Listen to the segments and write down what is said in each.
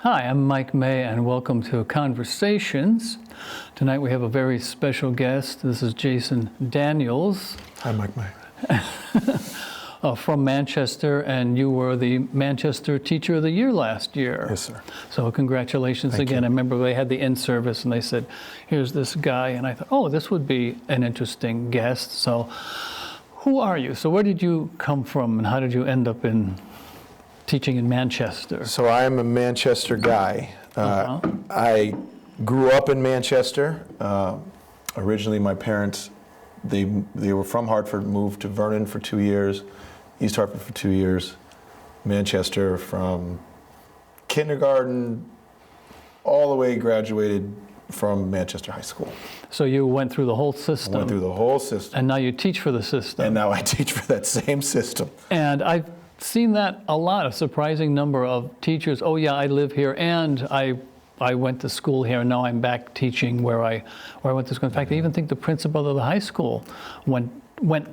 Hi, I'm Mike May, and welcome to Conversations. Tonight we have a very special guest. This is Jason Daniels Hi, Mike May. from Manchester, and you were the Manchester Teacher of the Year last year. Yes, sir. So congratulations Thank again. you. I remember they had the in-service, and they said, here's this guy, and I thought, oh, this would be an interesting guest. So who are you? So where did you come from, and how did you end up in teaching in Manchester? So I am a Manchester guy. I grew up in Manchester. Originally, my parents, they were from Hartford, moved to Vernon for 2 years, East Hartford for 2 years, Manchester from kindergarten all the way graduated from Manchester High School. So you went through the whole system. Went through the whole system. And now you teach for the system. And now I teach for that same system. And I've seen that a lot, a surprising number of teachers. Oh yeah, I live here, and I went to school here, and now I'm back teaching where I went to school. In fact, I even think the principal of the high school went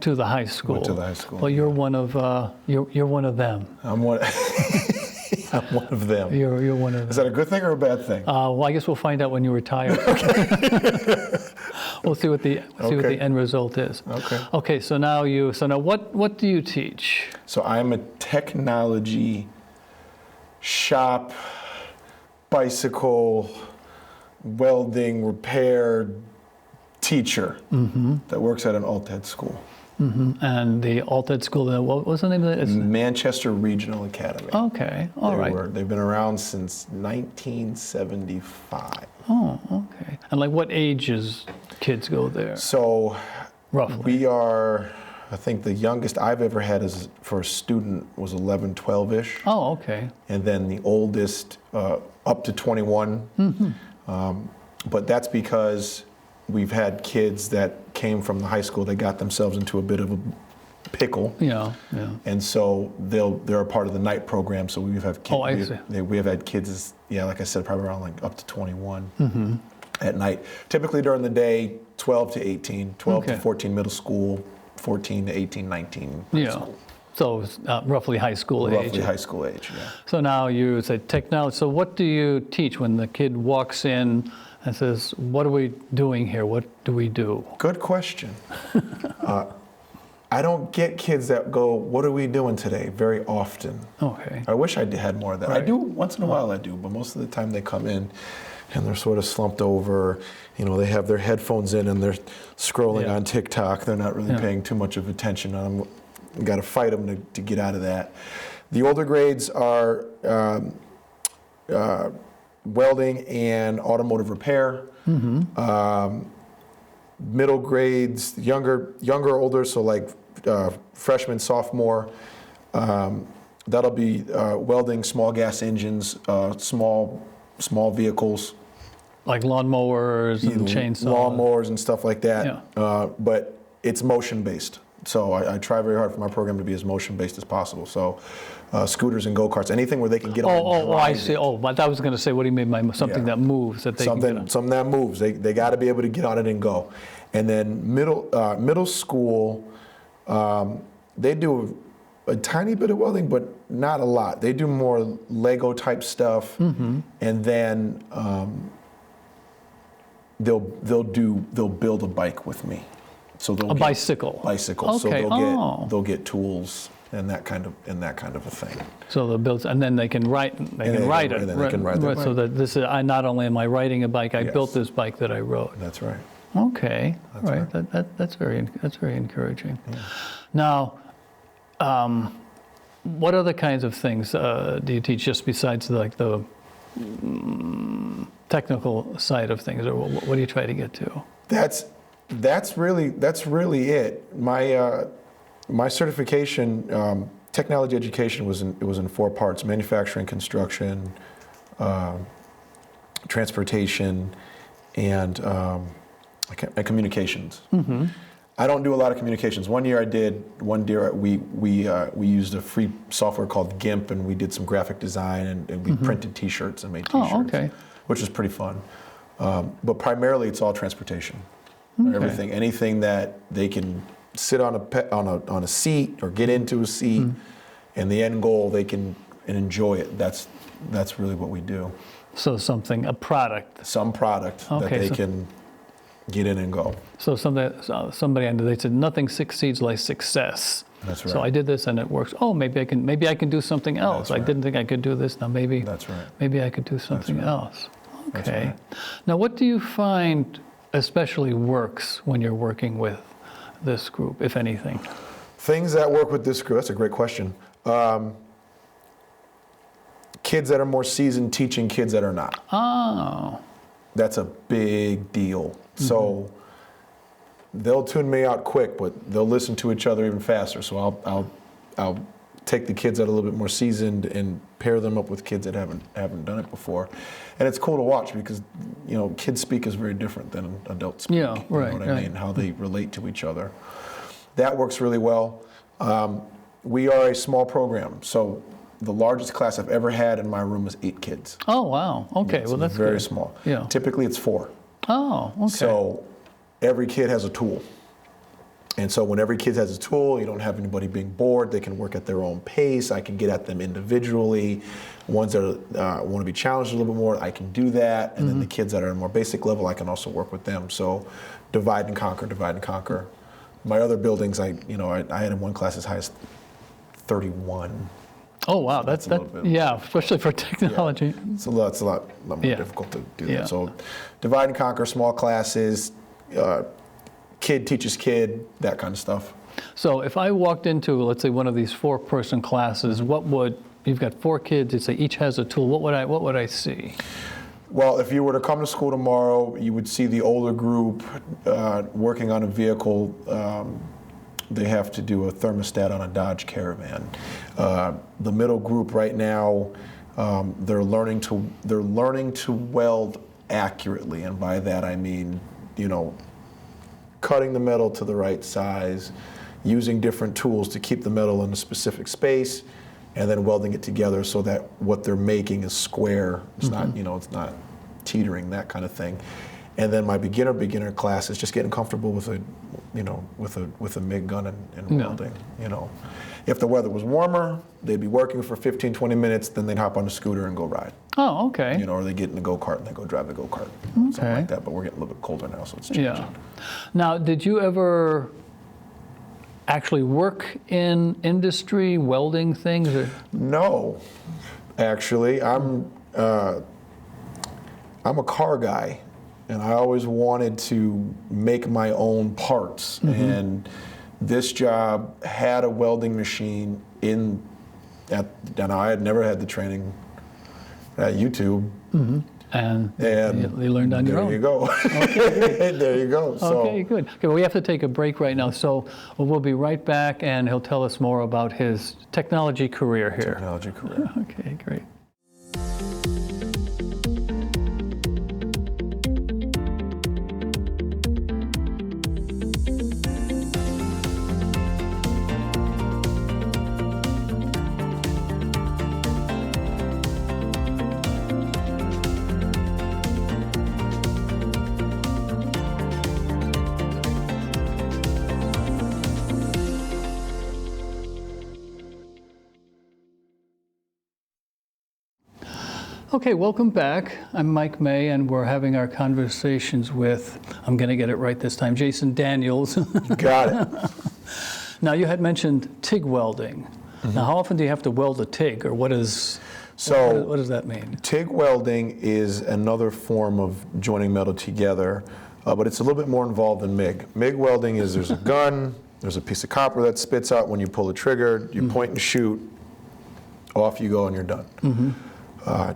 to the high school. Went to the high school. Well, you're one of you're one of them. I'm one. I'm one of them. You're one of them. Is that a good thing or a bad thing? Well, I guess we'll find out when you retire. We'll see what the end result is. Okay. Okay. So now what do you teach? So I'm a technology shop, bicycle, welding, repair teacher that works at an alt-ed school. And the alt-ed school, what was the name of it? Manchester Regional Academy. Okay, all right. They've been around since 1975. Oh, okay. And like what ages kids go there? So Roughly. we are, I think the youngest I've ever had for a student was 11, 12-ish. Oh, okay. And then the oldest up to 21. But that's because we've had kids that came from the high school that got themselves into a bit of a pickle. Yeah. And so they're a part of the night program. So we've had kids. Oh, I see. We have had kids, like I said, probably around like up to 21 at night. Typically during the day, 12 to 18, 12 to 14 middle school, 14 to 18, 19 high school. So it's roughly high school age. Roughly high school age, yeah. So now you say technology. So what do you teach when the kid walks in and says, what are we doing here? What do we do? Good question. I don't get kids that go, what are we doing today, very often. Okay. I wish I had more of that. Right. I do, once in a while I do, but most of the time they come in and they're sort of slumped over. They have their headphones in and they're scrolling on TikTok. They're not really paying too much of attention. I've got to fight them to get out of that. The older grades are welding and automotive repair. Middle grades, younger, older, so like freshman, sophomore, that'll be welding, small gas engines, small vehicles. Like lawnmowers and chainsaws. Lawnmowers and stuff like that. But it's motion-based. So I try very hard for my program to be as motion-based as possible. So scooters and go-karts, anything where they can get on and drive. I see. Oh, but I was going to say, what do you mean by something that moves that they can get on? Something that moves. They got to be able to get on it and go. And then middle school, they do a tiny bit of welding, but not a lot. They do more Lego type stuff, and then they'll build a bike with me. So they'll bicycle. Bicycle. Okay. So they'll get tools and that kind of a thing. So they'll build, and then they can ride it. And then they can ride their So bike. that this is, not only am I riding a bike, I built this bike that I rode. That's right. Okay. That's All right. That's very encouraging. Yeah. Now, what other kinds of things do you teach just besides like the technical side of things, or what do you try to get to? That's really it. My certification, technology education, was in 4 parts: manufacturing, construction, transportation, and communications. I don't do a lot of communications. One year I did. One year we used a free software called GIMP, and we did some graphic design, and we printed T-shirts and made T-shirts, okay. which was pretty fun. But primarily, it's all transportation. Okay. Everything, anything that they can sit on a seat or get into a seat, and the end goal, they can and enjoy it. That's really what we do. So a product. Some product that Okay, they so- can get in and go. So somebody, they said nothing succeeds like success. That's So I right. did this and it works. Oh, maybe I can do something else. That's I right. didn't think I could do this. Now maybe That's right. maybe I could do something else. That's Okay. right. Now, what do you find especially works when you're working with this group, if anything? Things that work with this group, that's a great question. Kids that are more seasoned teaching kids that are not. Oh, That's a big deal. So they'll tune me out quick, but they'll listen to each other even faster. So I'll take the kids that are a little bit more seasoned and pair them up with kids that haven't done it before. And it's cool to watch because, you know, kids speak is very different than adults speak. Yeah, right, You know what I right. mean? How they relate to each other. That works really well. We are a small program, so the largest class I've ever had in my room is 8 kids. oh wow. Okay, It's well that's very good. small. Yeah. Typically it's 4. Oh, okay. So every kid has a tool. And so when every kid has a tool, you don't have anybody being bored. They can work at their own pace. I can get at them individually. Ones that want to be challenged a little bit more, I can do that. And then the kids that are at a more basic level, I can also work with them. So divide and conquer, divide and conquer. My other buildings, I had in one class as high as 31. Oh wow, that's a little bit- yeah, especially for technology. It's a lot more Yeah. difficult to do Yeah. that. So divide and conquer, small classes, kid teaches kid, that kind of stuff. So if I walked into, let's say, one of these 4-person classes, you've got 4 kids, you say each has a tool, what would I see? Well, if you were to come to school tomorrow, you would see the older group working on a vehicle. They have to do a thermostat on a Dodge Caravan. The middle group right now, they're learning to weld accurately, and by that I mean, cutting the metal to the right size, using different tools to keep the metal in a specific space, and then welding it together so that what they're making is square. It's not, it's not teetering, that kind of thing. And then my beginner class is just getting comfortable with a MIG gun and Yeah. welding. If the weather was warmer, they'd be working for 15, 20 minutes, then they'd hop on a scooter and go ride. Oh, okay. Or they get in a go-kart and they go drive the go-kart, something Okay. like that. But we're getting a little bit colder now, so it's changing. Yeah. Now, did you ever actually work in industry, welding things? Or? No, actually, I'm a car guy, and I always wanted to make my own parts. And this job had a welding machine and I had never had the training at YouTube. And And you learned on your own. There you go. There you go. So, Okay, good. Okay, well, we have to take a break right now, so we'll be right back, and he'll tell us more about his technology career here. technology career. Okay, great. Okay, welcome back. I'm Mike May, and we're having our conversations with, I'm going to get it right this time, Jason Daniels. Got it. Now, you had mentioned TIG welding. Now, how often do you have to weld a TIG, or what does that mean? TIG welding is another form of joining metal together, but it's a little bit more involved than MIG. MIG welding is there's a gun, there's a piece of copper that spits out when you pull the trigger, you point and shoot, off you go and you're done.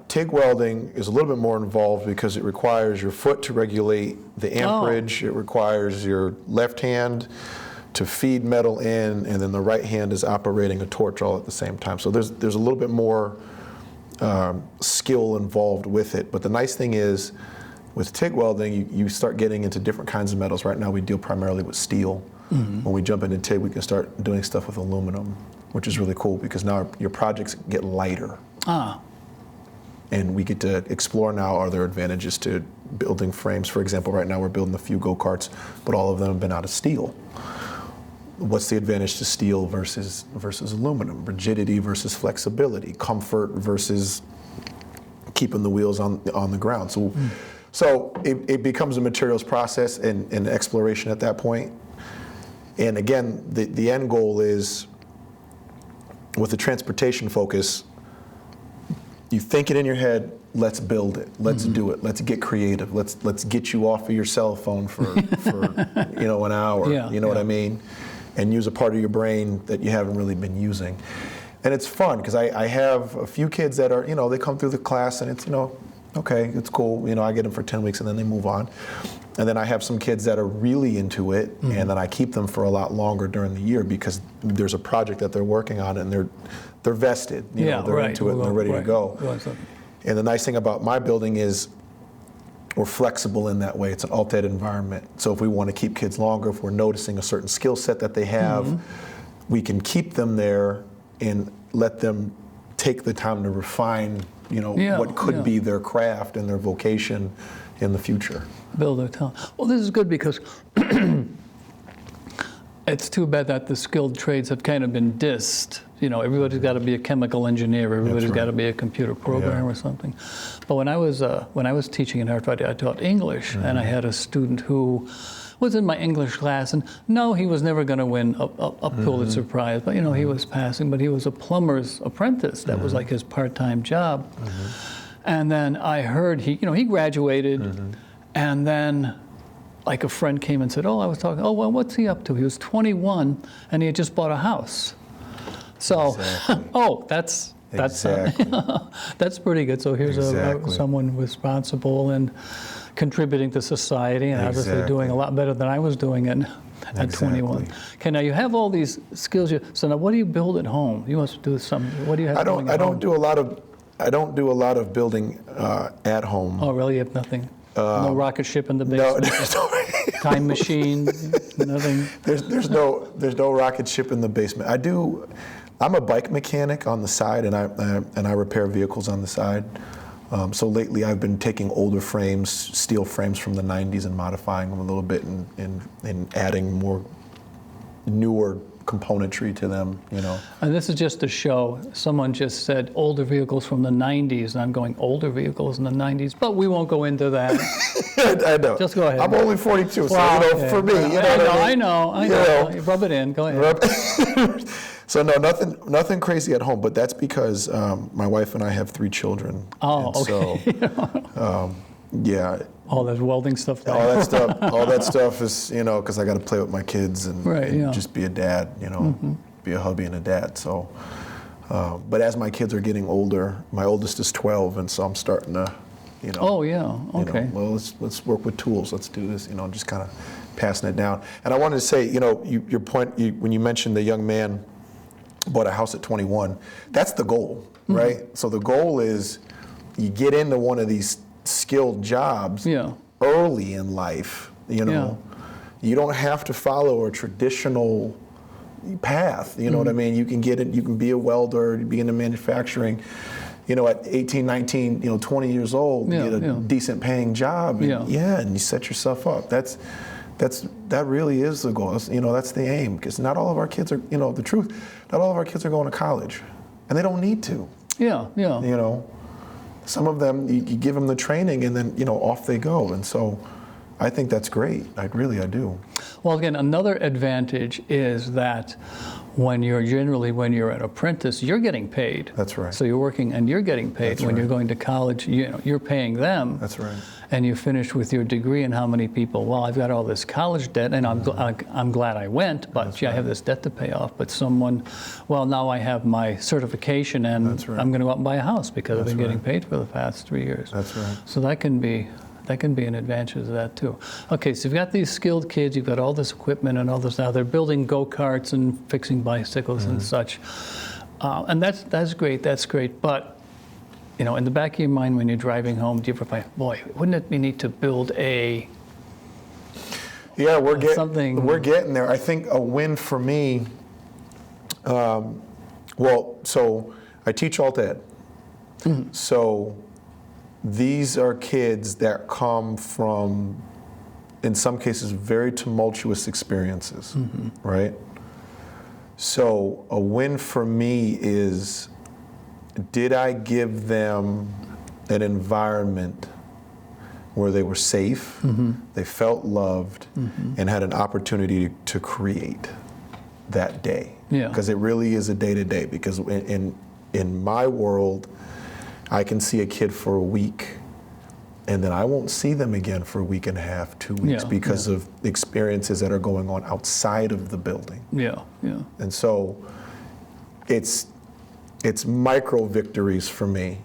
TIG welding is a little bit more involved because it requires your foot to regulate the amperage, it requires your left hand to feed metal in, and then the right hand is operating a torch all at the same time. So there's a little bit more skill involved with it. But the nice thing is, with TIG welding, you start getting into different kinds of metals. Right now we deal primarily with steel. When we jump into TIG, we can start doing stuff with aluminum, which is really cool because now your projects get lighter. And we get to explore now, are there advantages to building frames? For example, right now we're building a few go-karts, but all of them have been out of steel. what's the advantage to steel versus aluminum, rigidity versus flexibility, comfort versus keeping the wheels on the ground. So it becomes a materials process and exploration at that point. And again, the end goal is, with the transportation focus, you think it in your head, let's build it, let's do it, let's get creative, let's get you off of your cell phone for an hour, what I mean? And use a part of your brain that you haven't really been using. And it's fun, because I have a few kids that are, they come through the class and it's, okay, it's cool, I get them for 10 weeks and then they move on. And then I have some kids that are really into it, and then I keep them for a lot longer during the year, because there's a project that they're working on and they're vested, they're into it and they're ready to go. And the nice thing about my building is we're flexible in that way. It's an altered environment. So if we want to keep kids longer, if we're noticing a certain skill set that they have, we can keep them there and let them take the time to refine, what could be their craft and their vocation in the future. Build their talent. Well, this is good, because it's too bad that the skilled trades have kind of been dissed. Everybody's got to be a chemical engineer. Everybody's got to be a computer programmer or something. But when I was teaching in Hartford, I taught English, and I had a student who was in my English class, and no, he was never going to win a Pulitzer Prize, but he was passing. But he was a plumber's apprentice. That was like his part-time job. And then I heard he graduated, and then like a friend came and said, "Oh, I was talking. Oh, well, what's he up to?" He was 21, and he had just bought a house. So, exactly. That's exactly. That's pretty good. So here's someone responsible and contributing to society, and obviously doing a lot better than I was doing it at 21. Okay, now you have all these skills. So now, what do you build at home? You must do some. What do you have? I don't do a lot of building at home. Oh, really? You have nothing? No rocket ship in the basement? No. Time machine? Nothing? There's no rocket ship in the basement. I'm a bike mechanic on the side, and I repair vehicles on the side. So lately I've been taking older frames, steel frames from the 90s, and modifying them a little bit and adding more newer componentry to them, And this is just to show, someone just said older vehicles from the 90s, and I'm going, older vehicles in the 90s, but we won't go into that. I know. Just go ahead. I'm only 42, so okay. For me, I know. You rub it in. Go ahead. So no, nothing crazy at home, but that's because my wife and I have 3 children. Oh, okay. So, yeah. All that welding stuff. All that stuff is, because I got to play with my kids and just be a dad, be a hubby and a dad. So, but as my kids are getting older, my oldest is 12, and so I'm starting to, Oh yeah. Okay. Well, let's work with tools. Let's do this. Just kind of passing it down. And I wanted to say, your point when you mentioned the young man bought a house at 21, that's the goal, right? So the goal is you get into one of these skilled jobs early in life, you don't have to follow a traditional path, what I mean? You can get it, you can be a welder, be into manufacturing, at 18, 19, 20 years old, get a decent paying job, and you set yourself up. That really is the goal. That's the aim, because not all of our kids are, the truth, not all of our kids are going to college, and they don't need to. Some of them, you give them the training, and then, off they go. And so I think that's great. I do. Well, again, another advantage is that when you're an apprentice, you're getting paid. That's right. So you're working and you're getting paid. That's when right. you're going to college, you're paying them. That's right. And you finish with your degree, and how many people, well, I've got all this college debt, and I'm glad I went, but I have this debt to pay off. But someone, well, now I have my certification, and I'm going to go out and buy a house because I've been getting paid for the past 3 years. That's right. So that can be an advantage of that too. Okay, so you've got these skilled kids, you've got all this equipment and all this now. They're building go-karts and fixing bicycles and such. And that's great, But, in the back of your mind when you're driving home, do you ever find, boy, wouldn't it be neat to build a... Yeah, we're getting there. I think a win for me, so I teach alt ed. So these are kids that come from, in some cases, very tumultuous experiences, right? So a win for me is, did I give them an environment where they were safe, they felt loved, and had an opportunity to create that day? Yeah. Because it really is a day-to-day. Because in my world, I can see a kid for a week, and then I won't see them again for a week and a half, 2 weeks, Yeah, because of experiences that are going on outside of the building. Yeah, yeah. And so it's micro victories for me.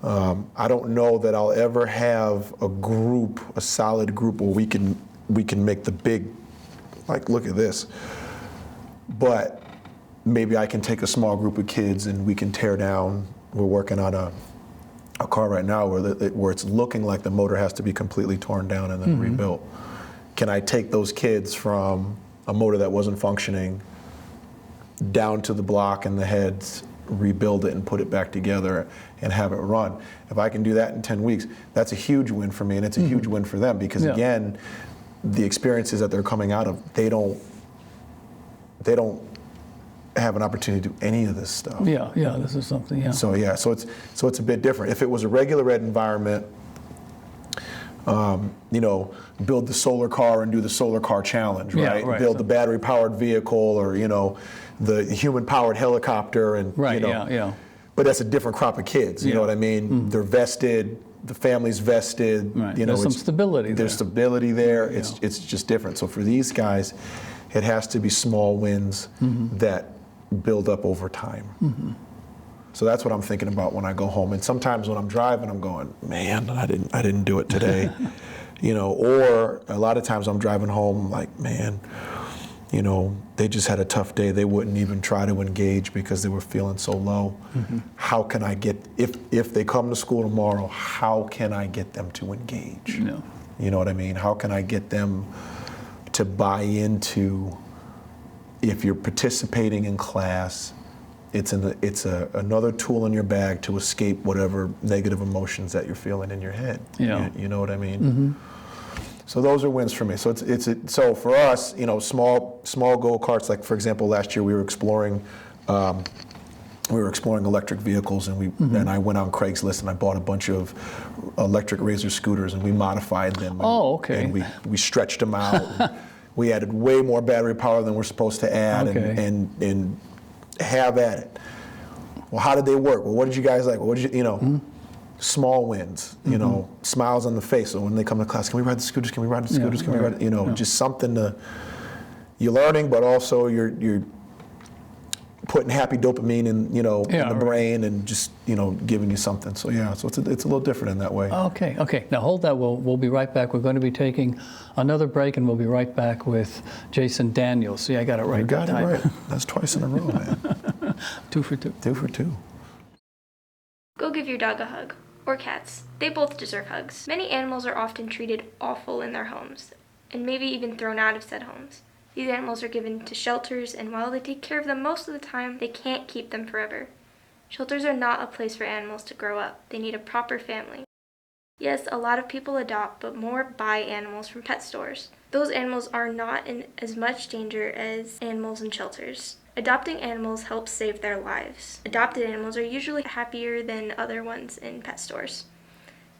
I don't know that I'll ever have a solid group where we can make the big, like, look at this. But maybe I can take a small group of kids and we can tear down. We're working on a car right now where it's looking like the motor has to be completely torn down and then rebuilt. Can I take those kids from a motor that wasn't functioning down to the block and the heads, rebuild it and put it back together and have it run? If I can do that in 10 weeks, that's a huge win for me, and it's a huge win for them, because again, the experiences that they're coming out of, they don't have an opportunity to do any of this stuff. Yeah, this is something, yeah. So it's a bit different. If it was a regular ed environment, build the solar car and do the solar car challenge, Yeah, right? right. Build the battery powered vehicle, or the human powered helicopter, and Right, yeah. But that's a different crop of kids. You know what I mean? They're vested. The family's vested. Right. There's some stability there. There's stability there. It's just different. So for these guys, it has to be small wins that build up over time. So that's what I'm thinking about when I go home. And sometimes when I'm driving, I'm going, man, I didn't do it today. Or a lot of times I'm driving home like, man, they just had a tough day. They wouldn't even try to engage because they were feeling so low. How can I get, if they come to school tomorrow, how can I get them to engage? Yeah. You know what I mean? How can I get them to buy into, if you're participating in class, it's another tool in your bag to escape whatever negative emotions that you're feeling in your head. Yeah. You know what I mean? So those are wins for me. So so for us, small go-karts. Like, for example, last year we were exploring electric vehicles, and I went on Craigslist and I bought a bunch of electric Razor scooters, and we modified them. Oh, okay. And we stretched them out. We added way more battery power than we're supposed to add, Okay. and have at it. Well, how did they work? Well, what did you guys like? Well, what did you, small wins, smiles on the face. So when they come to class, can we ride the scooters? Can we ride the scooters? Can we ride? Just something you're learning, but also you're putting happy dopamine in the brain, and just giving you something. So so it's a little different in that way. Okay. Now hold that. We'll be right back. We're going to be taking another break, and we'll be right back with Jason Daniels. See, I got it right. You got that it time. right. That's twice in a row, man. 2 for 2. 2 for 2. Go give your dog a hug. Or cats. They both deserve hugs. Many animals are often treated awful in their homes, and maybe even thrown out of said homes. These animals are given to shelters, and while they take care of them most of the time, they can't keep them forever. Shelters are not a place for animals to grow up. They need a proper family. Yes, a lot of people adopt, but more buy animals from pet stores. Those animals are not in as much danger as animals in shelters. Adopting animals helps save their lives. Adopted animals are usually happier than other ones in pet stores.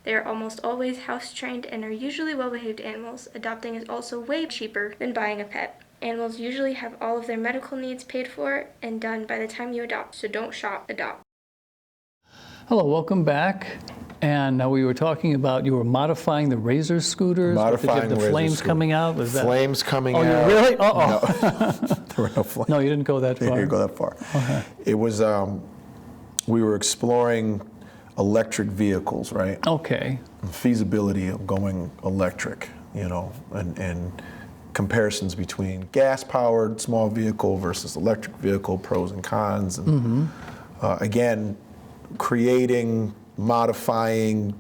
They are almost always house-trained and are usually well-behaved animals. Adopting is also way cheaper than buying a pet. Animals usually have all of their medical needs paid for and done by the time you adopt, so don't shop, adopt. Hello, welcome back. And now we were talking about, you were modifying the Razor scooters. Modifying Did you have the Razor flames scooter. coming out? Was that? Flames coming out. Oh, you really? Uh-oh. No, there were no flames. No, you didn't go that I far. didn't go that far. Okay. It was, we were exploring electric vehicles, right? Okay. The feasibility of going electric, and comparisons between gas-powered small vehicle versus electric vehicle, pros and cons, and again, creating, modifying.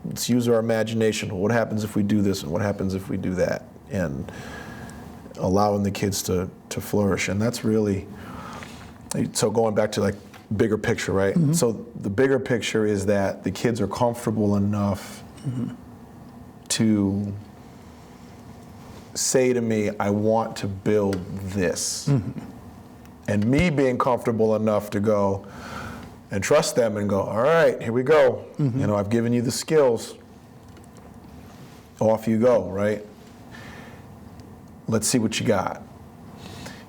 Let's use our imagination. What happens if we do this, and what happens if we do that, and allowing the kids to flourish. And that's really, so going back to like bigger picture, right? So the bigger picture is that the kids are comfortable enough to say to me, I want to build this. And me being comfortable enough to go and trust them and go, all right, here we go. You know, I've given you the skills. Off you go, right? Let's see what you got.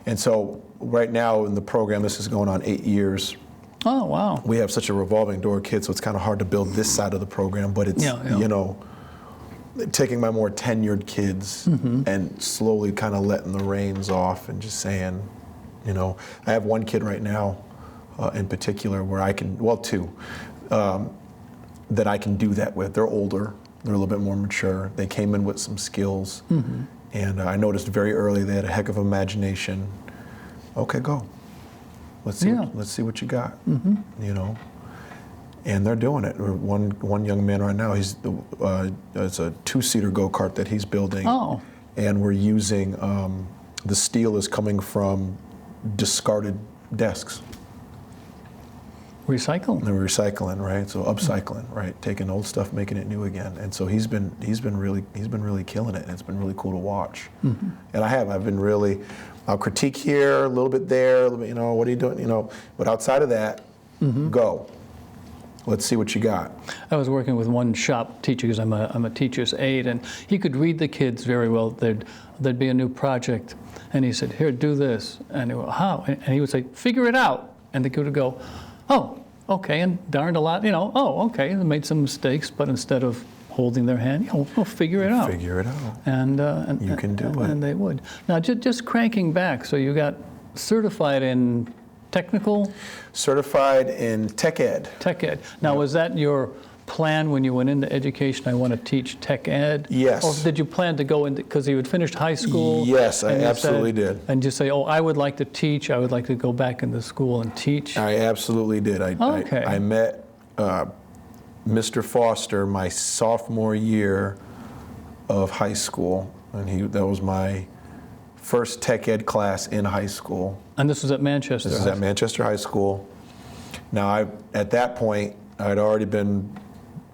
And so right now in the program, this is going on 8 years. Oh, wow. We have such a revolving door of kids, so it's kind of hard to build this side of the program, but it's, Yeah, yeah. you know, taking my more tenured kids and slowly kind of letting the reins off and just saying, you know, I have one kid right now in particular where I can, well, two, that I can do that with. They're older, they're a little bit more mature. They came in with some skills, and I noticed very early they had a heck of imagination. Okay, go. Let's see. Yeah. Let's see what you got. You know, and they're doing it. One young man right now. It's a 2-seater go-kart that he's building. Oh. And we're using the steel is coming from discarded desks. Recycle. And we're recycling, right? So upcycling, right? Taking old stuff, making it new again. And so he's been really killing it, and it's been really cool to watch. And I've been really, I'll critique here, a little bit there, a little bit, you know, what are you doing, you know? But outside of that, go. Let's see what you got. I was working with one shop teacher because I'm a teacher's aide, and he could read the kids very well. There'd be a new project, and he said, "Here, do this," and they go, "How?" And he would say, "Figure it out," and the kid would go, "Oh, okay," and darned a lot, you know, "Oh, okay," and they made some mistakes, but instead of holding their hand, you know, we'll figure it out. Figure it out. And You can do it. And they would. Now, just cranking back, so you got certified in technical Certified in tech ed. tech ed. Now, was that your plan when you went into education? I want to teach tech ed. Yes. Or did you plan to go into, because you had finished high school? Yes, I and you absolutely said- did. And just say, "Oh, I would like to teach. I would like to go back into school and teach." I absolutely did. Okay. I met Mr. Foster my sophomore year of high school, and that was my first tech ed class in high school. And this was at Manchester. This is at Manchester High School. Now, at that point, I'd already been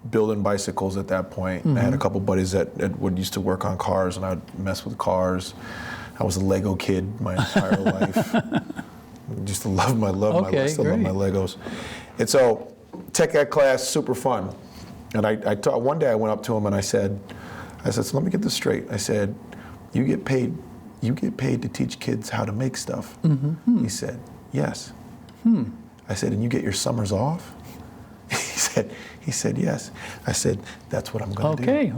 building bicycles at that point. I had a couple buddies that would used to work on cars, and I'd mess with cars. I was a Lego kid my entire life. I used to love my Okay, still love my Legos. And so, tech ed class, super fun. And one day I went up to him and I said, so let me get this straight. I said, you get paid to teach kids how to make stuff. He said, yes. I said, and you get your summers off? He said, yes. I said, that's what I'm going to do. Okay.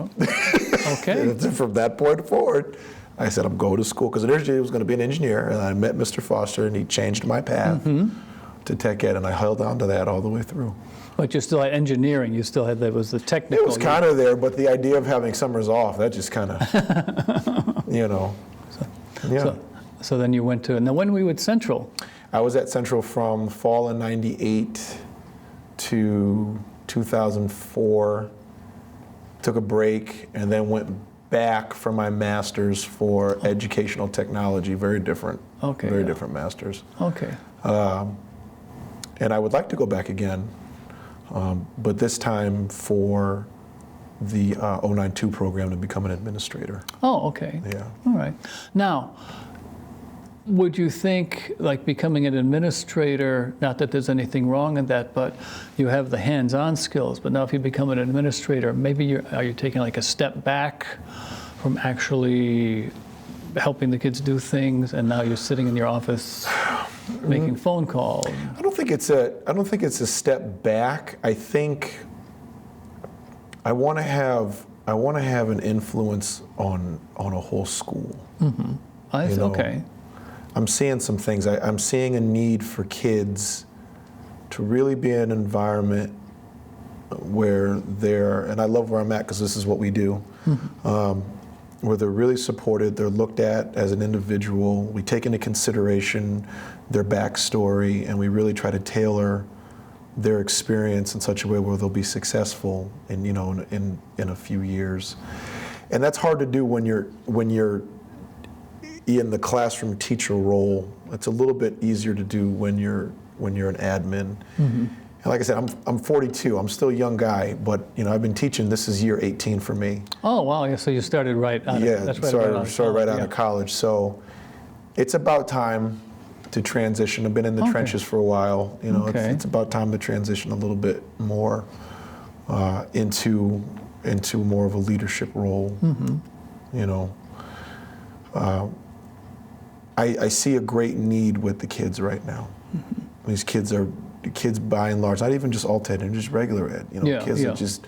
Okay. And from that point forward, I said, I'm going to school, because originally I was going to be an engineer, and I met Mr. Foster, and he changed my path to tech ed, and I held on to that all the way through. But you still had engineering. You still had, there was the technical. It was kind of there, but the idea of having summers off, that just kind of, you know. Yeah. So then you went to, now when were you at Central? I was at Central from fall of '98 to 2004, took a break, and then went back for my master's for educational technology. Very different. Okay, Very yeah. different masters. Okay. And I would like to go back again, but this time for the 092 program to become an administrator. Oh, okay. Yeah. All right. Now, would you think, like, becoming an administrator, not that there's anything wrong in that, but you have the hands-on skills, but now if you become an administrator, maybe are you taking like a step back from actually helping the kids do things, and now you're sitting in your office making phone calls? I don't think it's a step back. I think I want to have an influence on a whole school. I You know, okay. I'm seeing some things. I'm seeing a need for kids to really be in an environment where and I love where I'm at because this is what we do, where they're really supported, they're looked at as an individual, we take into consideration their backstory, and we really try to tailor their experience in such a way where they'll be successful in a few years. And that's hard to do when you're in the classroom teacher role. It's a little bit easier to do when you're an admin. And like I said, I'm 42. I'm still a young guy, but I've been teaching. This is year 18 for me. Oh, wow. Yeah, so you started right out of, Yeah, that's right started out of right out college, of college. So it's about time. to transition. I've been in the Okay. trenches for a while. You know, Okay. it's about time to transition a little bit more into more of a leadership role. You know, I see a great need with the kids right now. These kids by and large, not even just alt ed and just regular ed. You know, Yeah, kids yeah. that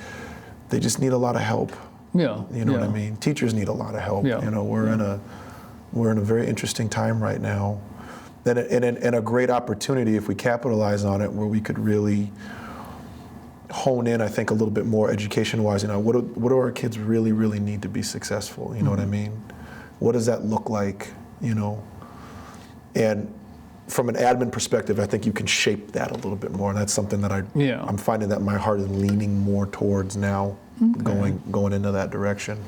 they just need a lot of help. Yeah. You know what I yeah. mean? Teachers need a lot of help. Yeah. You know, we're in a very interesting time right now, and a great opportunity if we capitalize on it, where we could really hone in, I think, a little bit more education-wise. You know, what do our kids really, really need to be successful? You know what I mean? What does that look like? You know, and from an admin perspective, I think you can shape that a little bit more, and that's something that Yeah. I'm finding that my heart is leaning more towards now, going into that direction.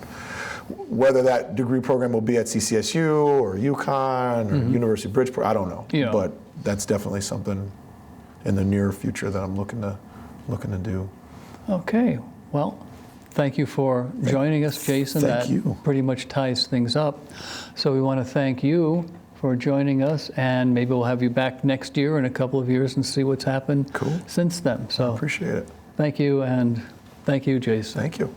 Whether that degree program will be at CCSU or UConn or University of Bridgeport, I don't know. Yeah. But that's definitely something in the near future that I'm looking to do. Okay. Well, thank you for joining us, Jason. Thank That you. pretty much ties things up. So we want to thank you for joining us, and maybe we'll have you back next year in a couple of years and see what's happened Cool. since then. So Appreciate it. thank you, and thank you, Jason. Thank you.